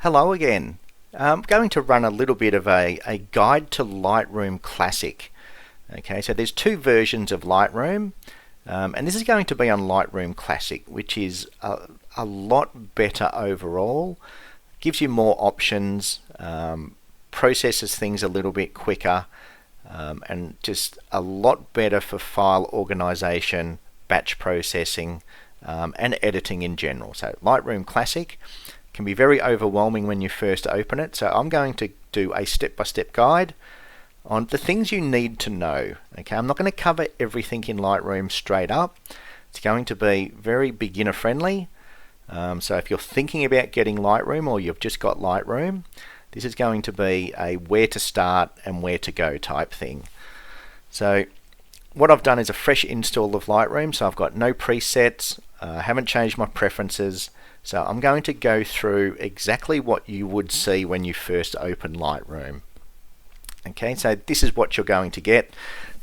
Hello again. I'm going to run a little bit of a guide to Lightroom Classic. Okay, so there's two versions of Lightroom, and this is going to be on Lightroom Classic, which is a lot better overall. Gives you more options, processes things a little bit quicker, and just a lot better for file organization, batch processing, and editing in general. So Lightroom Classic can be very overwhelming when you first open it, so I'm going to do a step-by-step guide on the things you need to know. Okay, I'm not going to cover everything in Lightroom straight up. It's going to be very beginner friendly. So if you're thinking about getting Lightroom or you've just got Lightroom, this is going to be a where to start and where to go type thing. So what I've done is a fresh install of Lightroom, so I've got no presets, haven't changed my preferences. So I'm going to go through exactly what you would see when you first open Lightroom. Okay, so this is what you're going to get.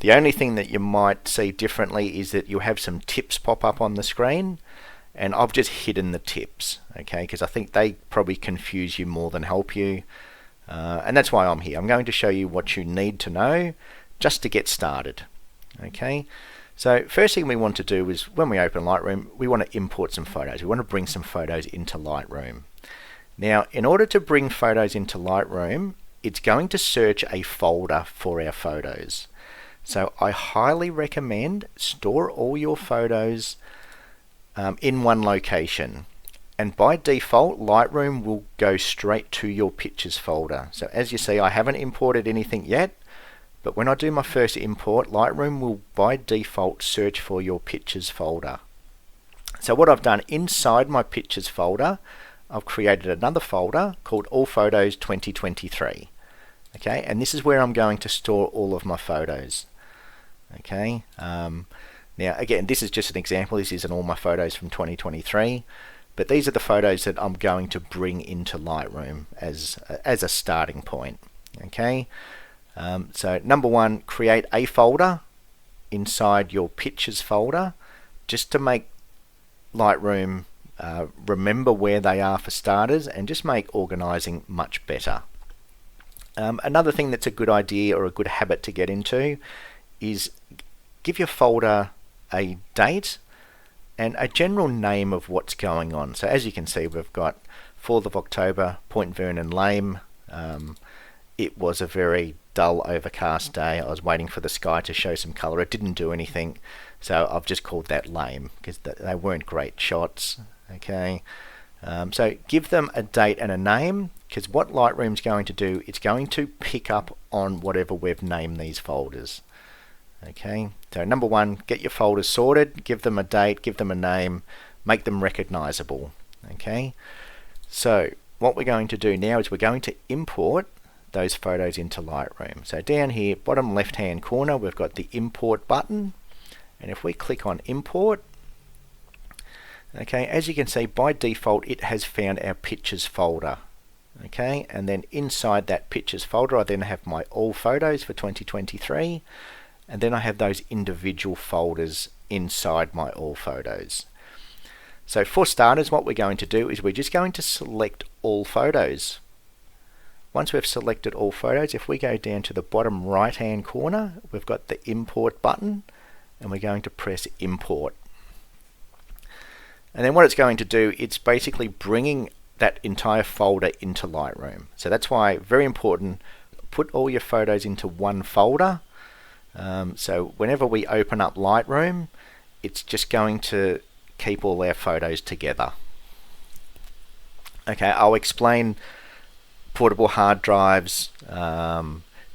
The only thing that you might see differently is that you'll have some tips pop up on the screen, and I've just hidden the tips, okay, because I think they probably confuse you more than help you, and that's why I'm here. I'm going to show you what you need to know just to get started. Okay, so first thing we want to do is when we open Lightroom, we want to import some photos. We want to bring some photos into Lightroom. Now, in order to bring photos into Lightroom, it's going to search a folder for our photos. So I highly recommend store all your photos in one location. And by default, Lightroom will go straight to your pictures folder. So as you see, I haven't imported anything yet. But when I do my first import, Lightroom will by default search for your pictures folder. So what I've done inside my pictures folder, I've created another folder called All Photos 2023. Okay, and this is where I'm going to store all of my photos. Okay, now again, this is just an example. This isn't all my photos from 2023, but these are the photos that I'm going to bring into Lightroom as a starting point. Okay. So number one, create a folder inside your pictures folder just to make Lightroom remember where they are for starters and just make organizing much better. Another thing that's a good idea or a good habit to get into is give your folder a date and a general name of what's going on. So as you can see, we've got 4th of October, Point Vernon Lame. It was a very dull overcast day. I was waiting for the sky to show some color. It didn't do anything, so I've just called that lame because they weren't great shots. Okay, so give them a date and a name, because what Lightroom's going to do, it's going to pick up on whatever we've named these folders. Okay, so number one, get your folders sorted, give them a date, give them a name, make them recognizable. Okay, so what we're going to do now is we're going to import those photos into Lightroom. So down here, bottom left hand corner, we've got the import button, and if we click on import, okay, as you can see, by default it has found our pictures folder. Okay, and then inside that pictures folder I then have my all photos for 2023, and then I have those individual folders inside my all photos. So for starters, what we're going to do is we're just going to select all photos. Once we've selected all photos, if we go down to the bottom right hand corner, we've got the import button, and we're going to press import. And then what it's going to do, it's basically bringing that entire folder into Lightroom. So that's why, very important, put all your photos into one folder. So whenever we open up Lightroom, it's just going to keep all our photos together. Okay, I'll explain portable hard drives,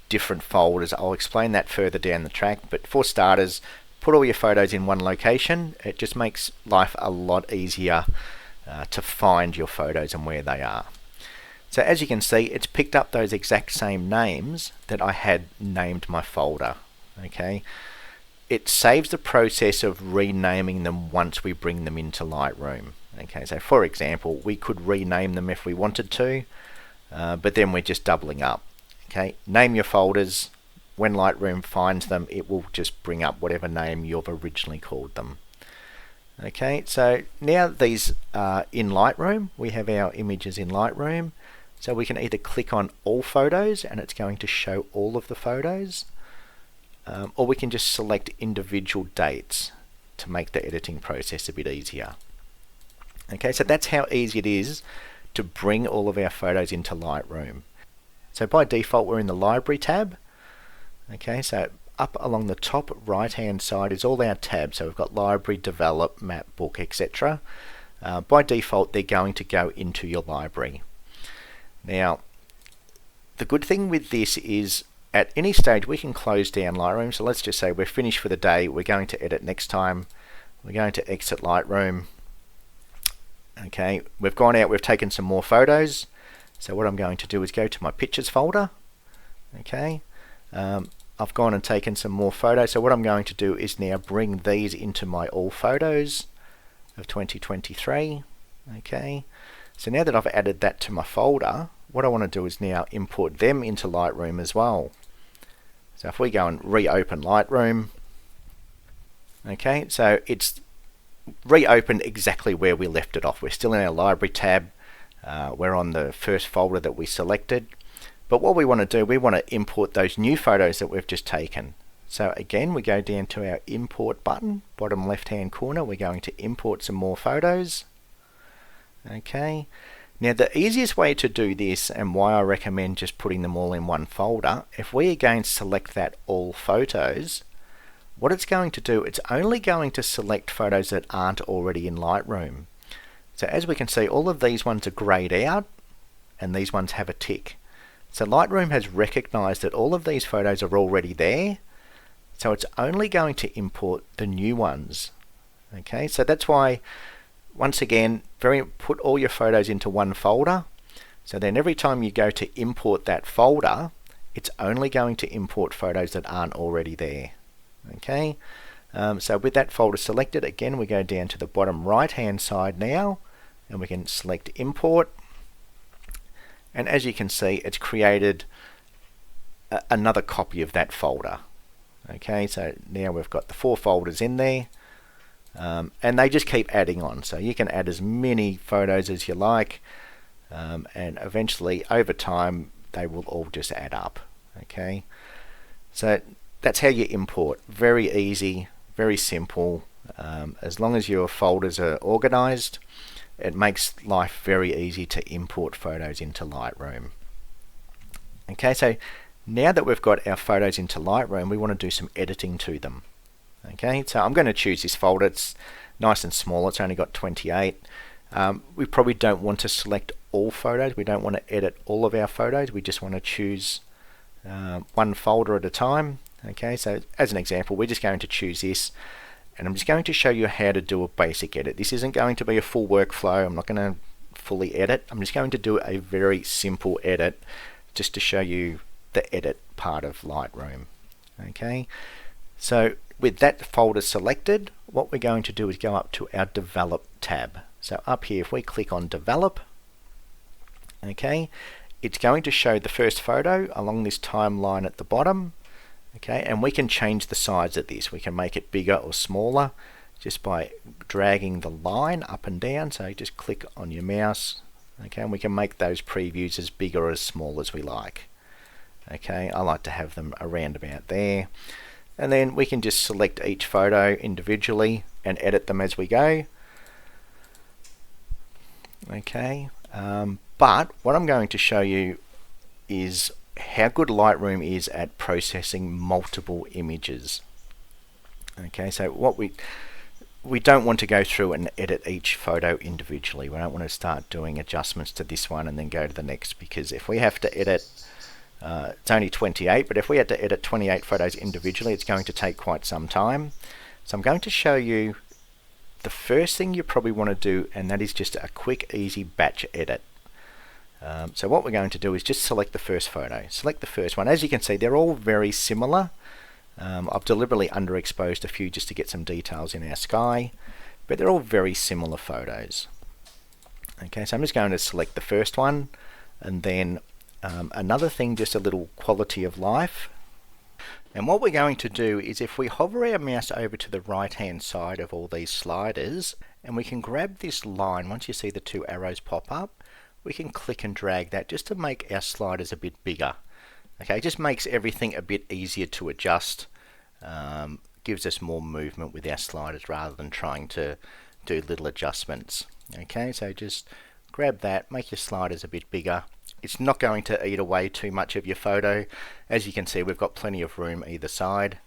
different folders. I'll explain that further down the track, but for starters, put all your photos in one location. It just makes life a lot easier to find your photos and where they are. So as you can see, it's picked up those exact same names that I had named my folder. Okay, it saves the process of renaming them once we bring them into Lightroom. Okay, so for example, we could rename them if we wanted to, but then we're just doubling up. Okay, name your folders. When Lightroom finds them, it will just bring up whatever name you've originally called them. Okay, so now these are in Lightroom. We have our images in Lightroom. So we can either click on all photos and it's going to show all of the photos, or we can just select individual dates to make the editing process a bit easier. Okay, so that's how easy it is to bring all of our photos into Lightroom. So by default we're in the Library tab. Okay, so up along the top right hand side is all our tabs. So we've got Library, Develop, Map, Book, etc. By default they're going to go into your library. Now the good thing with this is at any stage we can close down Lightroom. So let's just say we're finished for the day, we're going to edit next time, we're going to exit Lightroom. Okay, we've gone out, we've taken some more photos. So what I'm going to do is go to my pictures folder. Okay, I've gone and taken some more photos. So what I'm going to do is now bring these into my all photos of 2023. Okay, so now that I've added that to my folder, what I want to do is now import them into Lightroom as well. So if we go and reopen Lightroom, okay, so it's reopened exactly where we left it off. We're still in our Library tab. We're on the first folder that we selected. But what we want to do, we want to import those new photos that we've just taken. So again, we go down to our import button, bottom left hand corner. We're going to import some more photos. Okay. Now the easiest way to do this, and why I recommend just putting them all in one folder, if we again select that all photos, what it's going to do, it's only going to select photos that aren't already in Lightroom. So as we can see, all of these ones are grayed out and these ones have a tick. So Lightroom has recognized that all of these photos are already there, so it's only going to import the new ones. Okay, so that's why, once again, put all your photos into one folder. So then every time you go to import that folder, it's only going to import photos that aren't already there. Okay, so with that folder selected, again we go down to the bottom right hand side now and we can select import, and as you can see it's created another copy of that folder. Okay, so now we've got the 4 folders in there, and they just keep adding on, so you can add as many photos as you like, and eventually over time they will all just add up. Okay, so that's how you import. Very easy, very simple. As long as your folders are organized, it makes life very easy to import photos into Lightroom. Okay, so now that we've got our photos into Lightroom, we want to do some editing to them. Okay, so I'm going to choose this folder. It's nice and small, it's only got 28. We probably don't want to select all photos. We don't want to edit all of our photos. We just want to choose one folder at a time. Okay, so as an example, we're just going to choose this, and I'm just going to show you how to do a basic edit. This isn't going to be a full workflow. I'm not going to fully edit. I'm just going to do a very simple edit just to show you the edit part of Lightroom. Okay, so with that folder selected, what we're going to do is go up to our Develop tab. So up here, if we click on Develop, okay, it's going to show the first photo along this timeline at the bottom. Okay, and we can change the size of this. We can make it bigger or smaller just by dragging the line up and down. So just click on your mouse, okay, and we can make those previews as big or as small as we like. Okay, I like to have them around about there. And then we can just select each photo individually and edit them as we go. Okay, but what I'm going to show you is how good Lightroom is at processing multiple images. Okay, so what we don't want to go through and edit each photo individually. We don't want to start doing adjustments to this one and then go to the next, because if we have to edit, it's only 28, but if we had to edit 28 photos individually, it's going to take quite some time. So I'm going to show you the first thing you probably want to do, and that is just a quick, easy batch edit. So what we're going to do is just select the first photo. Select the first one. As you can see, they're all very similar. I've deliberately underexposed a few just to get some details in our sky, but they're all very similar photos. Okay, so I'm just going to select the first one, and then another thing, just a little quality of life. And what we're going to do is if we hover our mouse over to the right hand side of all these sliders, and we can grab this line, once you see the two arrows pop up, we can click and drag that just to make our sliders a bit bigger. Okay, it just makes everything a bit easier to adjust, gives us more movement with our sliders rather than trying to do little adjustments. Okay, so just grab that, make your sliders a bit bigger. It's not going to eat away too much of your photo. As you can see, we've got plenty of room either side.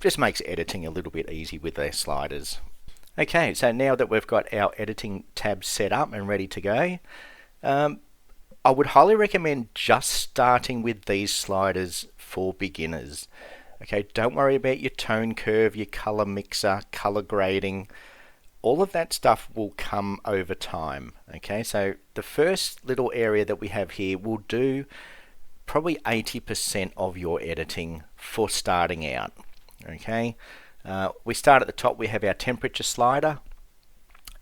Just makes editing a little bit easy with their sliders. Okay, so now that we've got our editing tab set up and ready to go, I would highly recommend just starting with these sliders for beginners. Okay, don't worry about your tone curve, your color mixer, color grading. All of that stuff will come over time. Okay, so the first little area that we have here will do probably 80% of your editing for starting out. Okay, we start at the top, we have our temperature slider,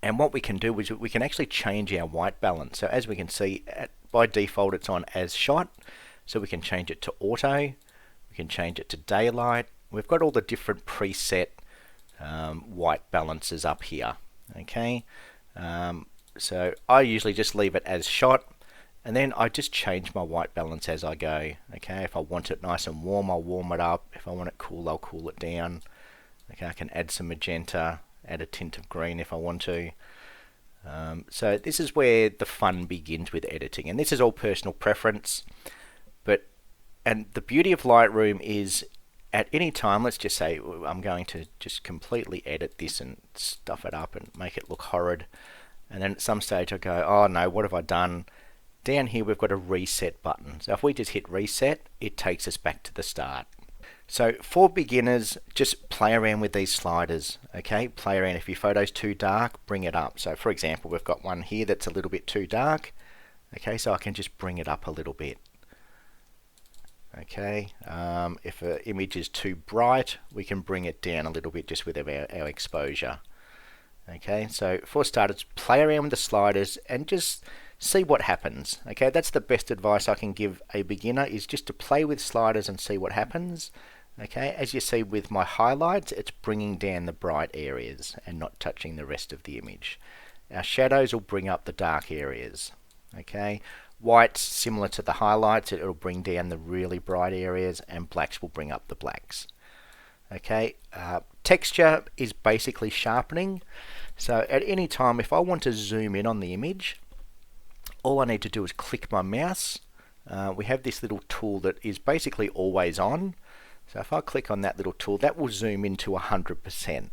and what we can do is we can actually change our white balance. So as we can see, by default it's on as shot, so we can change it to auto, we can change it to daylight. We've got all the different preset white balances up here. Okay, so I usually just leave it as shot, and then I just change my white balance as I go. Okay, if I want it nice and warm, I'll warm it up. If I want it cool, I'll cool it down. Okay, I can add some magenta, add a tint of green if I want to. So this is where the fun begins with editing, and this is all personal preference. And the beauty of Lightroom is at any time, let's just say I'm going to just completely edit this and stuff it up and make it look horrid, and then at some stage I go, oh no, what have I done? Down here we've got a reset button, so if we just hit reset, it takes us back to the start. So for beginners, just play around with these sliders. Okay, play around. If your photo's too dark, bring it up. So for example, we've got one here that's a little bit too dark. Okay, so I can just bring it up a little bit. Okay, if an image is too bright, we can bring it down a little bit just with our exposure. Okay, so for starters, play around with the sliders and just see what happens. Okay, that's the best advice I can give a beginner, is just to play with sliders and see what happens. Okay, as you see with my highlights, it's bringing down the bright areas and not touching the rest of the image. Our shadows will bring up the dark areas. Okay, whites, similar to the highlights, it'll bring down the really bright areas, and blacks will bring up the blacks. Okay, texture is basically sharpening. So at any time, if I want to zoom in on the image, all I need to do is click my mouse. We have this little tool that is basically always on. So if I click on that little tool, that will zoom into 100%.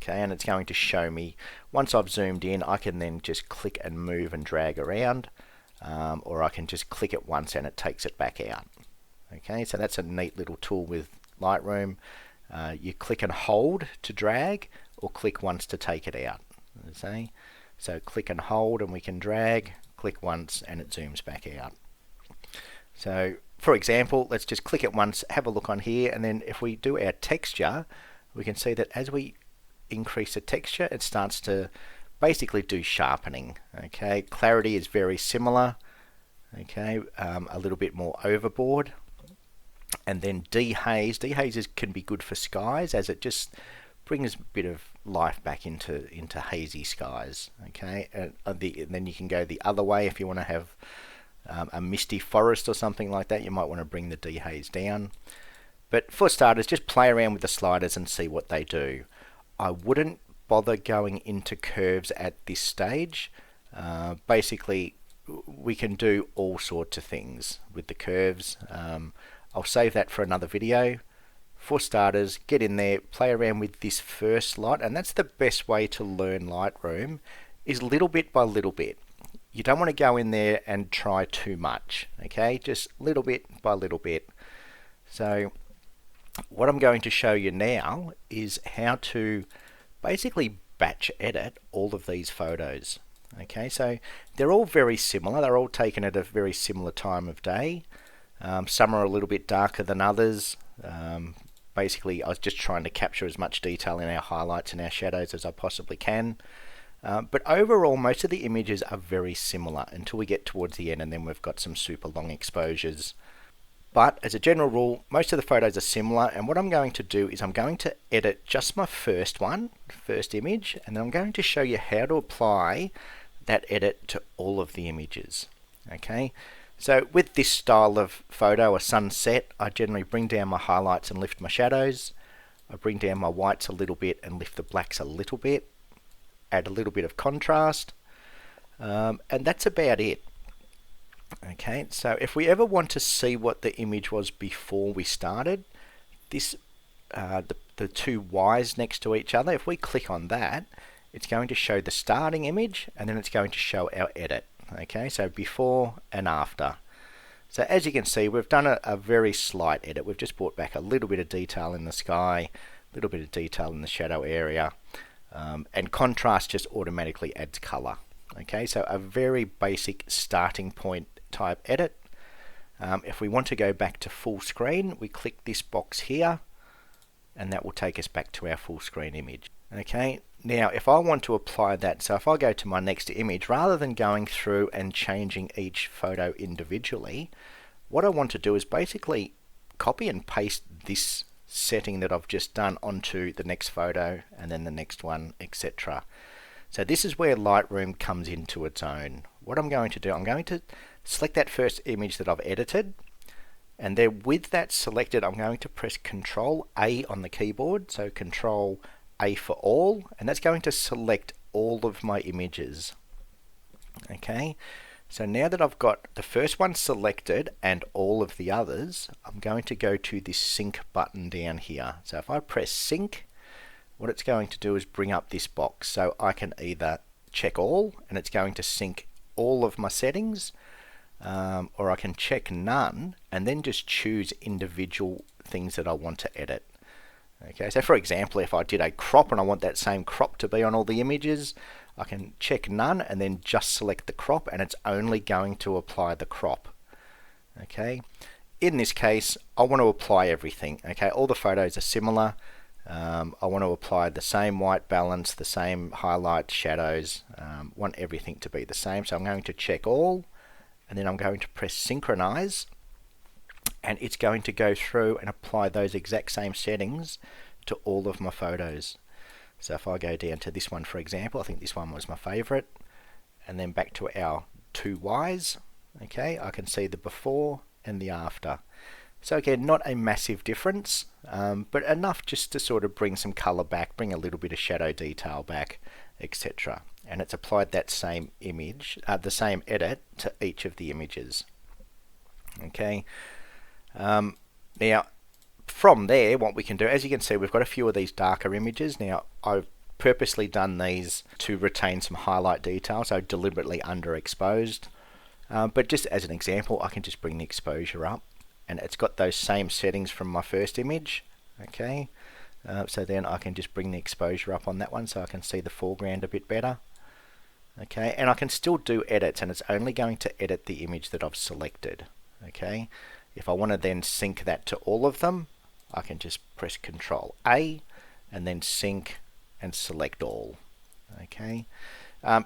Okay, and it's going to show me, once I've zoomed in, I can then just click and move and drag around. Or I can just click it once and it takes it back out. Okay, so that's a neat little tool with Lightroom. You click and hold to drag, or click once to take it out. See? So click and hold and we can drag, click once and it zooms back out. So for example, let's just click it once, have a look on here, and then if we do our texture, we can see that as we increase the texture, it starts to basically do sharpening. Okay, clarity is very similar. Okay, a little bit more overboard. And then dehaze can be good for skies, as it just brings a bit of life back into hazy skies. Okay, and then you can go the other way if you want to have a misty forest or something like that. You might want to bring the dehaze down. But for starters, just play around with the sliders and see what they do. I wouldn't bother going into curves at this stage. Basically, we can do all sorts of things with the curves. I'll save that for another video. For starters, get in there, play around with this first lot, and that's the best way to learn Lightroom, is little bit by little bit. You don't want to go in there and try too much, okay? Just little bit by little bit. So what I'm going to show you now is how to basically batch edit all of these photos. Okay, so they're all very similar. They're all taken at a very similar time of day. Some are a little bit darker than others. Basically, I was just trying to capture as much detail in our highlights and our shadows as I possibly can. But overall, most of the images are very similar until we get towards the end, and then we've got some super long exposures. But as a general rule, most of the photos are similar, and what I'm going to do is I'm going to edit just my first image, and then I'm going to show you how to apply that edit to all of the images. Okay, so with this style of photo, a sunset, I generally bring down my highlights and lift my shadows. I bring down my whites a little bit and lift the blacks a little bit, add a little bit of contrast, and that's about it. Okay, so if we ever want to see what the image was before we started, this the two Y's next to each other, if we click on that, it's going to show the starting image, and then it's going to show our edit. Okay, so before and after. So as you can see, we've done a very slight edit. We've just brought back a little bit of detail in the sky, a little bit of detail in the shadow area, and contrast just automatically adds color. Okay, so a very basic starting point type edit. If we want to go back to full screen, we click this box here, and that will take us back to our full screen image. Okay, now if I want to apply that, so if I go to my next image, rather than going through and changing each photo individually, what I want to do is basically copy and paste this setting that I've just done onto the next photo, and then the next one, etc. So this is where Lightroom comes into its own. What I'm going to do, I'm going to select that first image that I've edited, and then with that selected, I'm going to press Control A on the keyboard, so Control A for all, and that's going to select all of my images. Okay, so now that I've got the first one selected and all of the others, I'm going to go to this sync button down here. So if I press sync, what it's going to do is bring up this box, so I can either check all, and it's going to sync all of my settings, or I can check none and then just choose individual things that I want to edit. Okay, so for example, if I did a crop and I want that same crop to be on all the images, I can check none and then just select the crop, and it's only going to apply the crop. Okay, in this case, I want to apply everything. Okay, all the photos are similar. I want to apply the same white balance, the same highlight, shadows, want everything to be the same. So I'm going to check all, and then I'm going to press synchronize, and it's going to go through and apply those exact same settings to all of my photos. So if I go down to this one, for example, I think this one was my favorite, and then back to our two Y's, okay, I can see the before and the after. So again, not a massive difference, but enough just to sort of bring some color back, bring a little bit of shadow detail back, etc. And it's applied that same image, the same edit to each of the images. Okay. Now, from there, what we can do, as you can see, we've got a few of these darker images. Now, I've purposely done these to retain some highlight detail, so deliberately underexposed. But just as an example, I can just bring the exposure up, and it's got those same settings from my first image. Okay, so then I can just bring the exposure up on that one so I can see the foreground a bit better. Okay, and I can still do edits, and it's only going to edit the image that I've selected. Okay, if I want to then sync that to all of them, I can just press Control A and then sync and select all. Okay,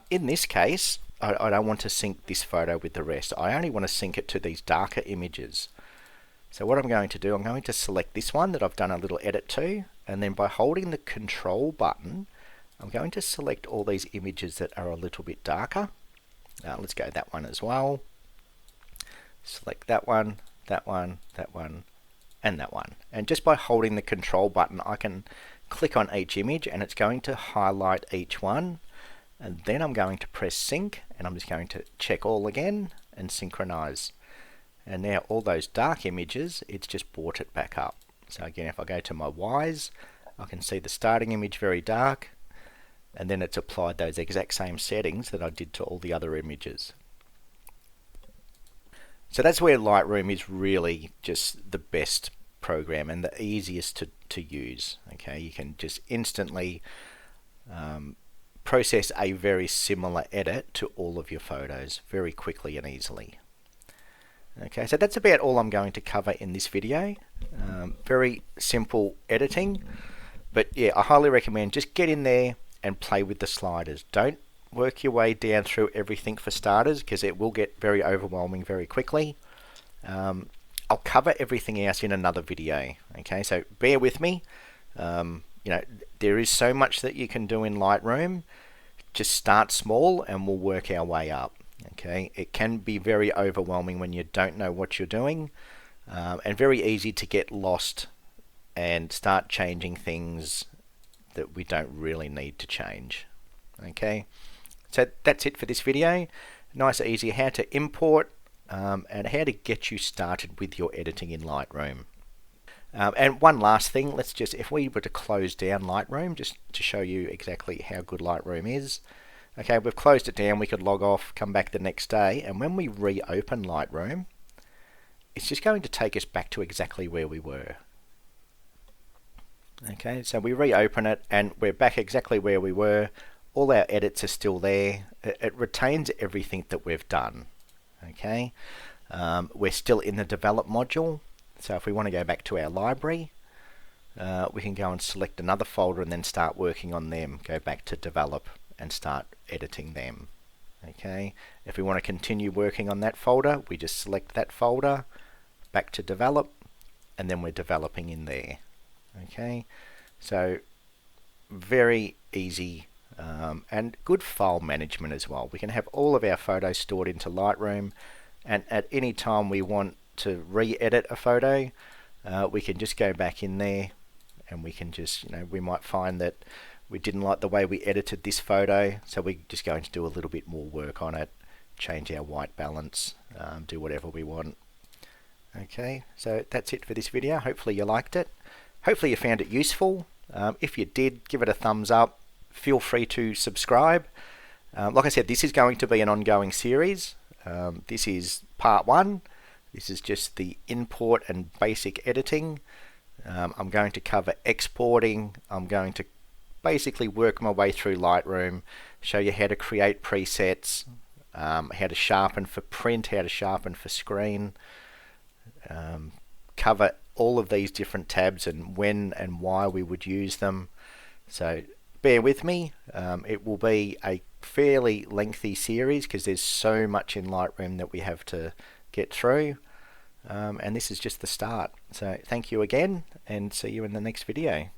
in this case, I don't want to sync this photo with the rest. I only want to sync it to these darker images. So what I'm going to do, I'm going to select this one that I've done a little edit to, and then by holding the Control button, I'm going to select all these images that are a little bit darker. Let's go that one as well. Select that one, that one, that one, and that one. And just by holding the Control button, I can click on each image, and it's going to highlight each one. And then I'm going to press sync, and I'm just going to check all again and synchronize. And now all those dark images, it's just brought it back up. So again, if I go to my Y's, I can see the starting image very dark, and then it's applied those exact same settings that I did to all the other images. So that's where Lightroom is really just the best program and the easiest to use. Okay, you can just instantly process a very similar edit to all of your photos very quickly and easily. Okay, so that's about all I'm going to cover in this video. Very simple editing, but yeah, I highly recommend just get in there and play with the sliders. Don't work your way down through everything for starters, because it will get very overwhelming very quickly. I'll cover everything else in another video. Okay, so bear with me. There is so much that you can do in Lightroom. Just start small and we'll work our way up. Okay, it can be very overwhelming when you don't know what you're doing, and very easy to get lost and start changing things that we don't really need to change. Okay, so that's it for this video. Nice and easy how to import and how to get you started with your editing in Lightroom. And one last thing, if we were to close down Lightroom, just to show you exactly how good Lightroom is. Okay, we've closed it down, we could log off, come back the next day, and when we reopen Lightroom, it's just going to take us back to exactly where we were. Okay, so we reopen it and we're back exactly where we were. All our edits are still there. It retains everything that we've done. Okay, we're still in the develop module. So if we want to go back to our library, we can go and select another folder and then start working on them. Go back to develop and start editing them. Okay, if we want to continue working on that folder, we just select that folder, back to develop, and then we're developing in there. Okay, so very easy and good file management as well. We can have all of our photos stored into Lightroom, and at any time we want to re-edit a photo, we can just go back in there and we can just, we might find that we didn't like the way we edited this photo, so we're just going to do a little bit more work on it, change our white balance, do whatever we want. Okay, so that's it for this video. Hopefully you liked it. Hopefully you found it useful. If you did, give it a thumbs up. Feel free to subscribe. Like I said, this is going to be an ongoing series. This is part 1. This is just the import and basic editing. I'm going to cover exporting. I'm going to basically work my way through Lightroom, show you how to create presets, how to sharpen for print, how to sharpen for screen, cover all of these different tabs and when and why we would use them. So bear with me. It will be a fairly lengthy series because there's so much in Lightroom that we have to get through, and this is just the start. So thank you again, and see you in the next video.